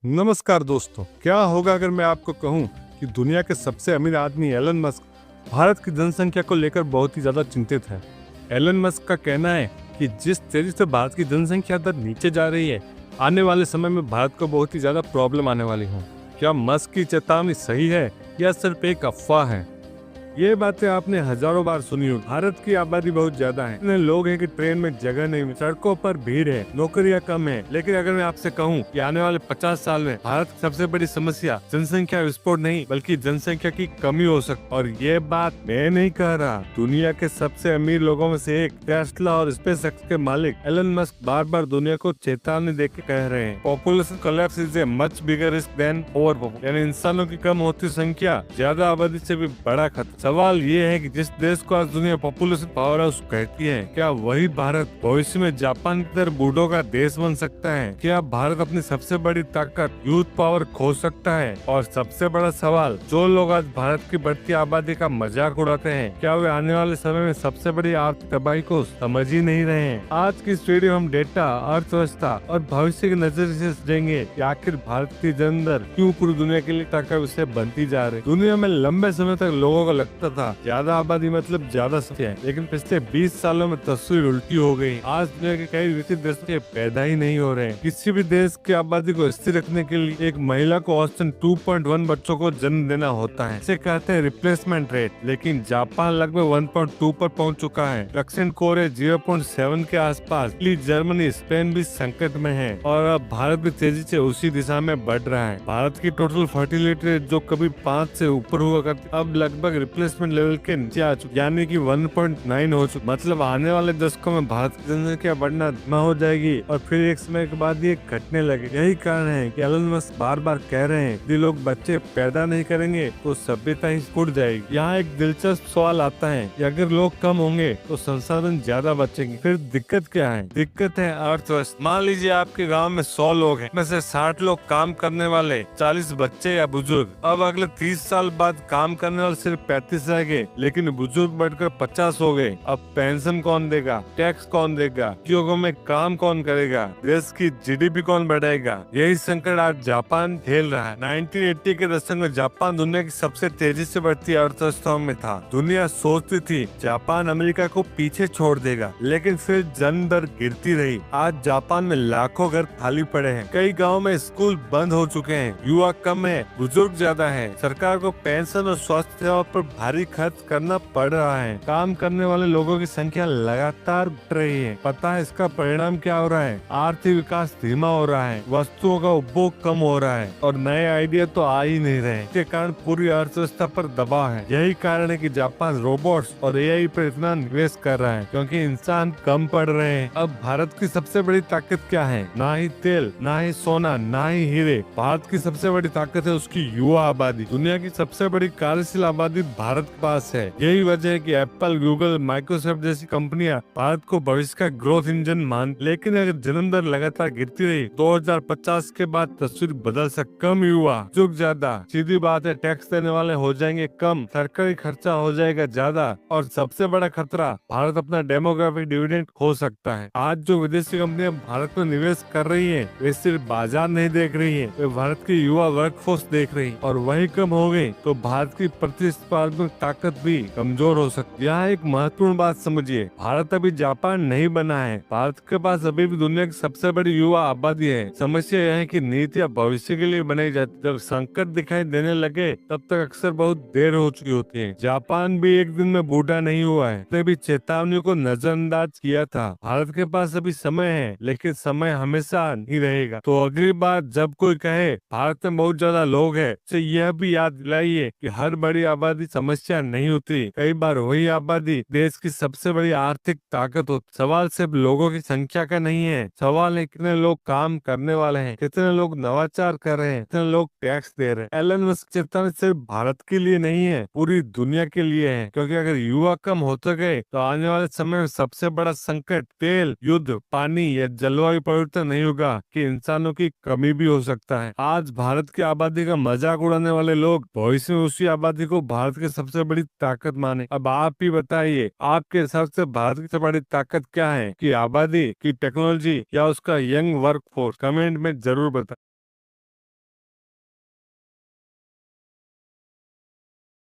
नमस्कार दोस्तों, क्या होगा अगर मैं आपको कहूं कि दुनिया के सबसे अमीर आदमी एलन मस्क भारत की जनसंख्या को लेकर बहुत ही ज्यादा चिंतित है। एलन मस्क का कहना है कि जिस तेजी से भारत की जनसंख्या दर नीचे जा रही है, आने वाले समय में भारत को बहुत ही ज्यादा प्रॉब्लम आने वाली है। क्या मस्क की चेतावनी सही है या सिर्फ एक अफवाह है? ये बातें आपने हजारों बार सुनी हो। भारत की आबादी बहुत ज्यादा है, इतने लोग हैं कि ट्रेन में जगह नहीं, सड़कों पर भीड़ है, नौकरियां कम है। लेकिन अगर मैं आपसे कहूं कि आने वाले 50 साल में भारत की सबसे बड़ी समस्या जनसंख्या विस्फोट नहीं बल्कि जनसंख्या की कमी हो सकती, और ये बात मैं नहीं कह रहा, दुनिया के सबसे अमीर लोगों में से एक टेस्ला और स्पेसएक्स के मालिक एलन मस्क बार बार दुनिया को चेतावनी देके कह रहे हैं, population collapse is a much bigger risk than over, यानी इंसानों की कम होती संख्या ज्यादा आबादी से भी बड़ा खतरा। सवाल ये है कि जिस देश को आज दुनिया पॉपुलेशन पावर हाउस कहती है, क्या वही भारत भविष्य में जापान की तरह बूढ़ों का देश बन सकता है? क्या भारत अपनी सबसे बड़ी ताकत यूथ पावर खो सकता है? और सबसे बड़ा सवाल, जो लोग आज भारत की बढ़ती आबादी का मजाक उड़ाते हैं, क्या वे आने वाले समय में सबसे बड़ी आर्थिक तबाही को समझ ही नहीं रहे हैं? आज की इस वीडियो हम डेटा, अर्थव्यवस्था और भविष्य के नजरिए से समझेंगे कि आखिर भारत की जनदर क्यों पूरी दुनिया के लिए ताकत विषय बनती जा रही। दुनिया में लंबे समय तक लोगों को लगता था ज्यादा आबादी मतलब ज्यादा संख्या है, लेकिन पिछले 20 सालों में तस्वीर उल्टी हो गई। आज दुनिया के कई विकसित देश के पैदा ही नहीं हो रहे हैं। किसी भी देश की आबादी को स्थिर रखने के लिए एक महिला को औसतन 2.1 बच्चों को जन्म देना होता है, इसे कहते हैं रिप्लेसमेंट रेट। लेकिन जापान लगभग 1.2 पर पहुंच चुका है, दक्षिण कोरिया 0.7 के आसपास, जर्मनी, स्पेन भी संकट में है, और अब भारत भी तेजी से उसी दिशा में बढ़ रहा है। भारत की टोटल फर्टिलिटी रेट जो कभी 5 से ऊपर हुआ करती, अब लगभग रिप्लेसमेंट लेवल के नीचे आ चुकी, यानी कि 1.9 हो चुकी। मतलब आने वाले दशकों में भारत की जनसंख्या बढ़ना धीमा हो जाएगी और फिर एक समय के बाद ये घटने लगे। यही कारण है कि एलन मस्क बार बार कह रहे हैं, यदि लोग बच्चे पैदा नहीं करेंगे तो सभ्यता ही टूट जाएगी। यहाँ एक दिलचस्प सवाल आता है कि अगर लोग कम होंगे तो संसाधन ज्यादा बचेंगे, फिर दिक्कत क्या है? दिक्कत है अर्थव्यवस्था। मान लीजिए आपके गाँव में 100 लोग हैं, में से 60 लोग काम करने वाले, 40 बच्चे या बुजुर्ग। अब अगले 30 साल बाद काम करने वाले सिर्फ 35 रह गए, लेकिन बुजुर्ग बढ़कर 50 हो गए। अब पेंशन कौन देगा? टैक्स कौन देगा? उद्योगों में काम कौन करेगा? देश की जीडीपी कौन बढ़ाएगा? यही संकट आज जापान झेल रहा है। 1980 के दशक में जापान दुनिया की सबसे तेजी से बढ़ती अर्थव्यवस्थाओं में था। दुनिया सोचती थी जापान अमेरिका को पीछे छोड़ देगा, लेकिन फिर जन दर गिरती रही। आज जापान में लाखों घर खाली पड़े हैं, कई गाँव में स्कूल बंद हो चुके हैं, युवा कम है, बुजुर्ग ज्यादा है, सरकार को पेंशन और स्वास्थ्य सेवा पर भारी खर्च करना पड़ रहा है, काम करने वाले लोगों की संख्या लगातार बढ़ रही है। पता है इसका परिणाम क्या हो रहा है? आर्थिक विकास धीमा हो रहा है, वस्तुओं का उपभोग कम हो रहा है और नए आइडिया तो आ ही नहीं रहे। इसके कारण पूरी अर्थव्यवस्था पर दबाव है। यही कारण है कि जापान रोबोट्स और एआई पर इतना निवेश कर रहा है, क्योंकि इंसान कम पड़ रहे हैं। अब भारत की सबसे बड़ी ताकत क्या है? ना ही तेल, ना ही सोना, ना ही हीरे। भारत की सबसे बड़ी ताकत है उसकी युवा आबादी। दुनिया की सबसे बड़ी कार्यशील आबादी भारत के पास है। यही वजह है कि एप्पल, गूगल, माइक्रोसॉफ्ट जैसी कंपनियां भारत को भविष्य का ग्रोथ इंजन मान। लेकिन अगर जन्म दर लगातार गिरती रही, 2050 के बाद तस्वीर बदल सकती। कम युवा, जुग ज्यादा, सीधी बात है, टैक्स देने वाले हो जाएंगे कम, सरकारी खर्चा हो जाएगा ज्यादा, और सबसे बड़ा खतरा, भारत अपना डेमोग्राफिक डिविडेंड खो सकता है। आज जो विदेशी कंपनियां भारत में निवेश कर रही है, वे सिर्फ बाजार नहीं देख रही है, वे भारत की युवा वर्कफोर्स देख रही है, और वही कम हो गई तो भारत की प्रतिस्पर्धात्मक ताकत भी कमजोर हो सकती है। यहाँ एक महत्वपूर्ण बात समझिए, भारत अभी जापान नहीं बना है। भारत के पास अभी भी दुनिया की सबसे बड़ी युवा आबादी है। समस्या यह है कि नीतियाँ भविष्य के लिए बनाई जाती, जब संकट दिखाई देने लगे तब तक अक्सर बहुत देर हो चुकी होती है। जापान भी एक दिन में बूढ़ा नहीं हुआ है, उसने भी चेतावनियों को नजरअंदाज किया था। भारत के पास अभी समय है, लेकिन समय हमेशा नहीं रहेगा। तो अगली बार जब कोई कहे भारत में बहुत ज्यादा लोग हैं, तो यह भी याद दिलाइए कि हर बड़ी आबादी समस्या नहीं होती, कई बार वही आबादी देश की सबसे बड़ी आर्थिक ताकत होती। सवाल सिर्फ लोगों की संख्या का नहीं है, सवाल है कितने लोग काम करने वाले हैं, कितने लोग नवाचार कर रहे हैं, कितने लोग टैक्स दे रहे हैं। एलन मस्क चेतावनी सिर्फ भारत के लिए नहीं है, पूरी दुनिया के लिए है, क्योंकि अगर युवा कम होते गए तो आने वाले समय में सबसे बड़ा संकट तेल, युद्ध, पानी या जलवायु परिवर्तन नहीं होगा कि इंसानों की कमी भी हो सकता है। आज भारत की आबादी का मजाक उड़ाने वाले लोग भविष्य में उसी आबादी को भारत की सबसे बड़ी ताकत माने। अब आप ही बताइए, आपके हिसाब से भारत की सबसे बड़ी ताकत क्या है? कि आबादी, की टेक्नोलॉजी, या उसका यंग वर्कफोर्स? कमेंट में जरूर बताएं।